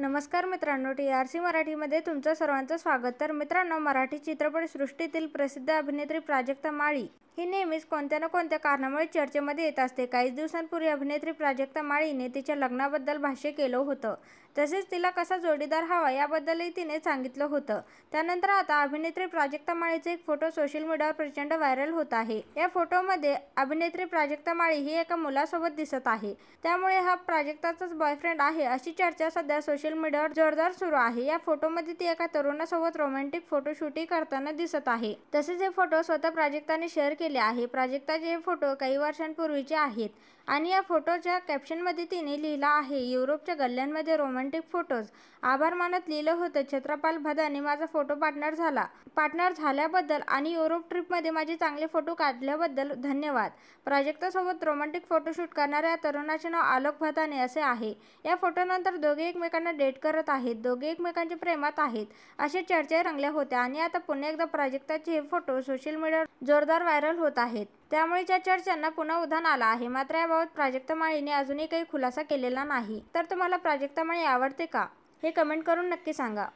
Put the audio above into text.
नमस्कार मित्रांनो, TRC मराठीमध्ये तुमचं सर्वांचं स्वागत। तर मित्रांनो, मराठी चित्रपटसृष्टीतील प्रसिद्ध अभिनेत्री प्राजक्ता माळी ही नेहमीच कोणत्या ना कोणत्या कारणामुळे चर्चेमध्ये येत असते। काही दिवसांपूर्वी अभिनेत्री प्राजक्ता माळीने तिच्या लग्नाबद्दल भाष्य केलं होतं। तसेच तिला कसा जोडीदार हवा याबद्दलही तिने सांगितलं होतं। त्यानंतर आता अभिनेत्री प्राजक्ता माळीचा एक फोटो सोशल मीडियावर प्रचंड व्हायरल होत आहे। या फोटोमध्ये अभिनेत्री प्राजक्ता माळी ही एका मुलासोबत दिसत आहे, त्यामुळे हा प्राजक्ताचाच बॉयफ्रेंड आहे अशी चर्चा सध्या सोशल मीडियावर जोरदार सुरू आहे। या फोटोमध्ये ती एका तरुणासोबत रोमॅन्टिक फोटोशूटही करताना दिसत आहे। तसेच हे फोटो स्वतः प्राजक्ताने शेअर केले आहे। प्राजक्ताचे हे फोटो काही वर्षांपूर्वीचे आहेत आणि या फोटोच्या कॅप्शनमध्ये तिने लिहिलं आहे, युरोपच्या गल्ल्यांमध्ये रोमॅन्टिक फोटोज। आभार मानत लिहिलं होतं, छत्रपाल भदाने माझा फोटो पार्टनर झाल्याबद्दल आणि युरोप ट्रिपमध्ये माझे चांगले फोटो काढल्याबद्दल धन्यवाद। प्राजक्तासोबत रोमॅन्टिक फोटोशूट करणाऱ्या या तरुणाचे नाव आलोक भदाने असे आहे। या फोटोनंतर दोघे एकमेकांना डेट करत आहेत, दोघे एकमेकांच्या प्रेमात आहेत अशा चर्चा रंगल्या होत्या आणि आता पुन्हा एकदा प्राजक्ताचे हे फोटो सोशल मीडियावर जोरदार व्हायरल होत आहेत। त्यामुळे या चर्चांना पुन्हा उधाण आलं आहे। मात्र याबाबत प्राजक्ता माळीने अजूनही काही खुलासा केलेला नाही। तर तुम्हाला प्राजक्ता माळी आवडते का, हे कमेंट करून नक्की सांगा।